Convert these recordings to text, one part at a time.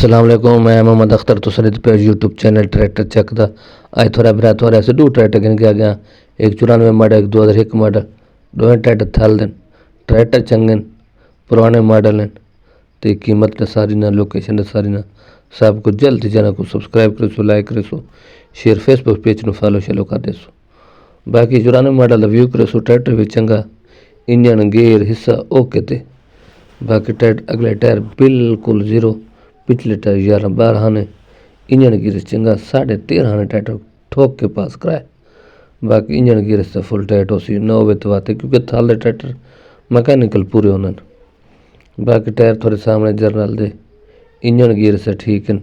अस्सलाम वालेकुम। मैं मोहम्मद अख्तर तुसरीद पे यूट्यूब चैनल ट्रैक्टर चेक दा अज थोड़ा बिरा थोड़ा से दो ट्रैक्टर गिन के आ गया। एक 94 मॉडल, एक 2001 मॉडल। दोवें ट्रैक्टर थल दिन ट्रैक्टर चंगे पुराने मॉडल हैं तो कीमत ने सारी ना लोकेशन ने सारी ना सब कुछ। जल्दी चैनल को सब्सक्राइब करे सो, लाइक करे सो, शेयर फेसबुक पेज में फॉलो शलो कर दे सो। बाकी 94 मॉडल का व्यू करे सो। ट्रैक्टर भी चंगा, इंजन गेयर हिस्सा ओके थे। बाकी ट्रैक्टर अगले टायर बिल्कुल जीरो, पिछले टायर 11-12 ने, इंजन गियर चंगा 13.5 ट्रैक्टर ठोक के पास कराए। बाकी इंजन गियर से फुल टाइट हो सी 9 बजे क्योंकि थाले ट्रैक्टर मैकेनिकल पूरे होने। बाकी टायर थोड़े सामने जर्नल दे, इंजन गियर से ठीक है।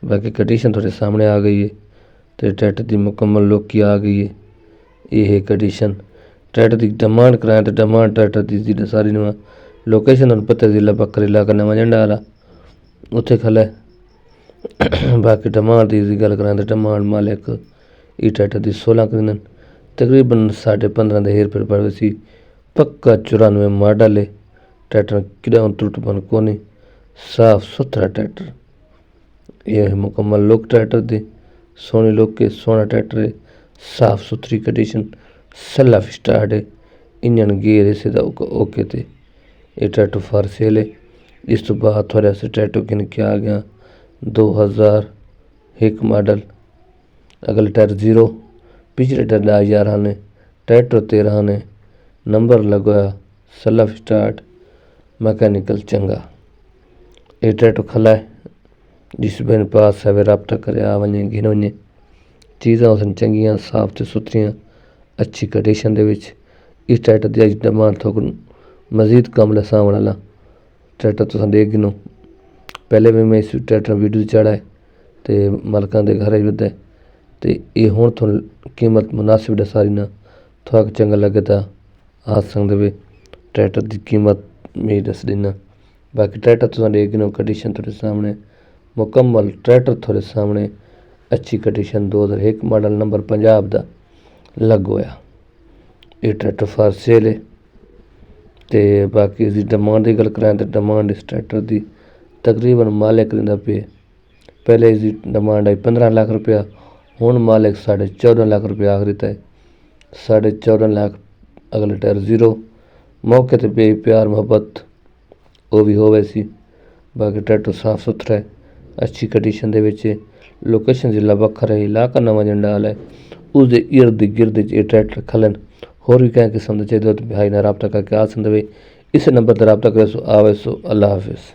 बाकी कंडीशन थोड़े सामने आ गई है तो ट्रैक्टर की मुकम्मल लुक की आ गई है। ये है कंडीशन। ट्रैक्टर की डिमांड कराएं तो डिमांड ट्रैक्टर की सारी नवा लोकेशन पता जिला बकर इलाका नवा झंडा वाला उत्थे खला है। बाकी डिमांड की गल कराएं तो डिमांड मालिक ये ट्रैक्टर की 16 करीन तकरीबन 15.5 हेर फेर पड़े सी। पक्का 94 मॉडल है। ट्रैक्टर किड़ा त्रुटपन को नहीं, साफ सुथरा ट्रैक्टर। यह है मुकम्मल लुक ट्रैक्टर दी, सोहनी लुक के सोहना ट्रैक्टर है। साफ सुथरी कंडीशन, सेल्फ स्टार्ट है, इंजन गेयर इसे ओके थे। ये ट्रैक्टर फॉर सेल है। इस तो बाद थोड़ा से ट्रैक्टर गिन के आ गया 2001 मॉडल। अगले टायर जीरो, पिछले टायर 11 ने, ट्रैक्टर 13 ने, नंबर लगाया, सेल्फ स्टार्ट, मैकेनिकल चंगा। ये ट्रैक्टर खला है। जिस बहन पास है वे रबता करे आ वने गिन वने। चीज़ां उसन चंगियां साफ ते सुथरियां अच्छी कंडीशन दे विच। इस ट्रैक्टर की अज डिमांड थोक मजीद कम लसावन वाला ट्रैक्टर तुस देख गिनो। पहले भी मैं इस ट्रैक्टर वीडियो चढ़ा है तो मालकां दे घर विद है तो ये हुण थोड़ी कीमत मुनासिब सारी ना थोड़ा चंगा लगे तो आ सकते वे ट्रैक्टर की कीमत मैं दस देना। बाकी ट्रैक्टर तुस देख गिनो, कंडीशन थोड़े सामने मुकम्मल ट्रैक्टर थोड़े सामने अच्छी कंडीशन 2001 मॉडल नंबर पंजाब का लग होया। ये ट्रैक्टर फॉर सेल है। तो बाकी इसकी डिमांड की गल कराएं तो डिमांड इस ट्रैक्टर की तकरीबन मालिक करिंदा पे। पहले इसकी डिमांड आई 15 लाख रुपया, हुण मालिक 14.5 लाख रुपया आख दिता है। 14.5 लाख। अगले टायर जीरो, मौके पर पे प्यार मुहब्बत वो भी होवे सी। बाकी ट्रैक्टर साफ सुथरा है, अच्छी कंडीशन दे विच है। लोकेशन जिला बखर है, इलाका नवा झंडा वाला है। उसके इर्द गिर्द ये ट्रैक्टर खलन। होर भी कई किस्म के चाहिए तो भाई ने रबता करके आ सकते। इस नंबर पर रबता करे सो आवे सो। अल्लाह हाफिज़।